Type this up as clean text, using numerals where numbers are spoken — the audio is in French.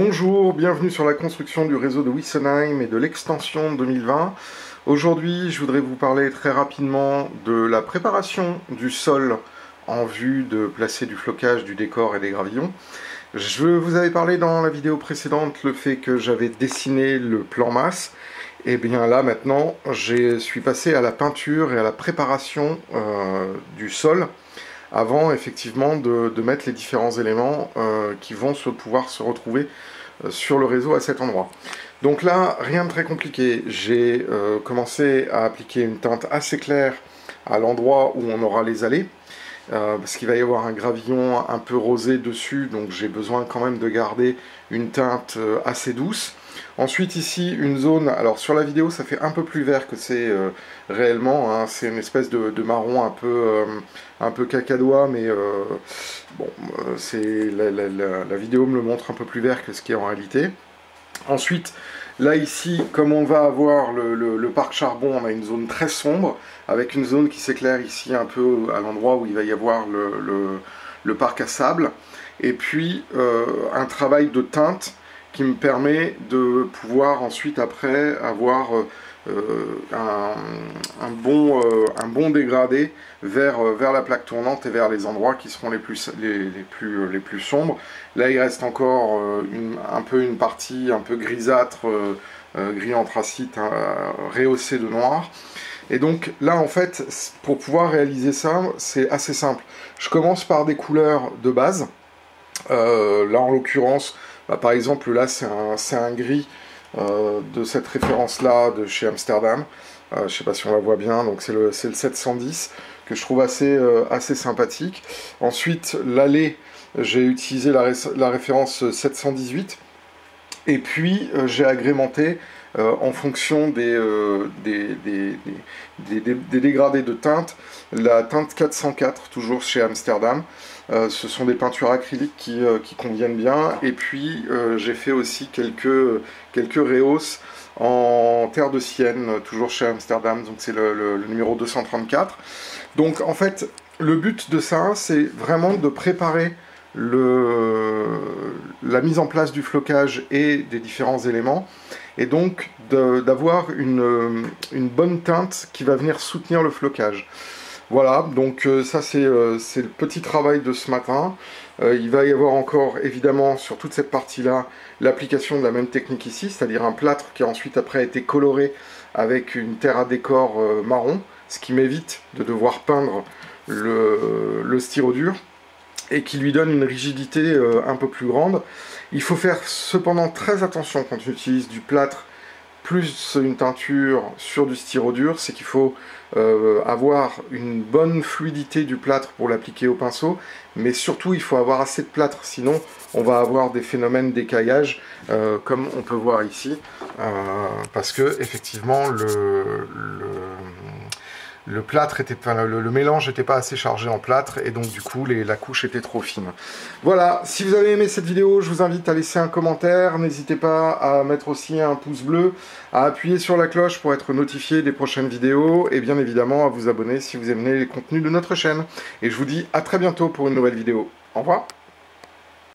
Bonjour, bienvenue sur la construction du réseau de Wessenheim et de l'extension 2020. Aujourd'hui, je voudrais vous parler très rapidement de la préparation du sol en vue de placer du flocage, du décor et des gravillons. Je vous avais parlé dans la vidéo précédente le fait que j'avais dessiné le plan masse. Et bien là maintenant, je suis passé à la peinture et à la préparation du sol avant effectivement de mettre les différents éléments qui vont pouvoir se retrouver sur le réseau à cet endroit. Donc là, rien de très compliqué. J'ai commencé à appliquer une teinte assez claire à l'endroit où on aura les allées, parce qu'il va y avoir un gravillon un peu rosé dessus, donc j'ai besoin quand même de garder une teinte assez douce. Ensuite ici, une zone, alors sur la vidéo ça fait un peu plus vert que c'est réellement, hein, c'est une espèce de marron un peu cacadois, mais bon, la vidéo me le montre un peu plus vert que ce qui est en réalité. Ensuite, là ici, comme on va avoir le parc charbon, on a une zone très sombre, avec une zone qui s'éclaire ici un peu à l'endroit où il va y avoir le parc à sable, et puis un travail de teinte qui me permet de pouvoir ensuite après avoir un bon dégradé vers la plaque tournante et vers les endroits qui seront les plus sombres. Là il reste encore un peu une partie un peu grisâtre, gris anthracite, rehaussé de noir. Et donc là en fait, pour pouvoir réaliser ça, c'est assez simple. Je commence par des couleurs de base. Là en l'occurrence, par exemple là c'est un gris de cette référence là de chez Amsterdam. Je ne sais pas si on la voit bien, donc c'est le 710 que je trouve assez sympathique. Ensuite l'allée, j'ai utilisé la référence 718 et puis j'ai agrémenté en fonction des dégradés de teinte, la teinte 404, toujours chez Amsterdam. Ce sont des peintures acryliques qui conviennent bien, et puis j'ai fait aussi quelques rehausses en terre de sienne, toujours chez Amsterdam, donc c'est le numéro 234. Donc en fait, le but de ça, c'est vraiment de préparer la mise en place du flocage et des différents éléments, et donc d'avoir une bonne teinte qui va venir soutenir le flocage. Voilà, donc ça c'est le petit travail de ce matin. Il va y avoir encore évidemment sur toute cette partie-là l'application de la même technique ici, c'est-à-dire un plâtre qui a ensuite après été coloré avec une terre à décor marron, ce qui m'évite de devoir peindre le styrodure et qui lui donne une rigidité un peu plus grande. Il faut faire cependant très attention quand on utilise du plâtre plus une teinture sur du styrodure, c'est qu'il faut avoir une bonne fluidité du plâtre pour l'appliquer au pinceau, mais surtout il faut avoir assez de plâtre, sinon on va avoir des phénomènes d'écaillage comme on peut voir ici, parce que effectivement le plâtre était, enfin, le mélange n'était pas assez chargé en plâtre, et donc du coup la couche était trop fine. Voilà, si vous avez aimé cette vidéo, je vous invite à laisser un commentaire, n'hésitez pas à mettre aussi un pouce bleu, à appuyer sur la cloche pour être notifié des prochaines vidéos, et bien évidemment à vous abonner si vous aimez les contenus de notre chaîne. Et je vous dis à très bientôt pour une nouvelle vidéo. Au revoir.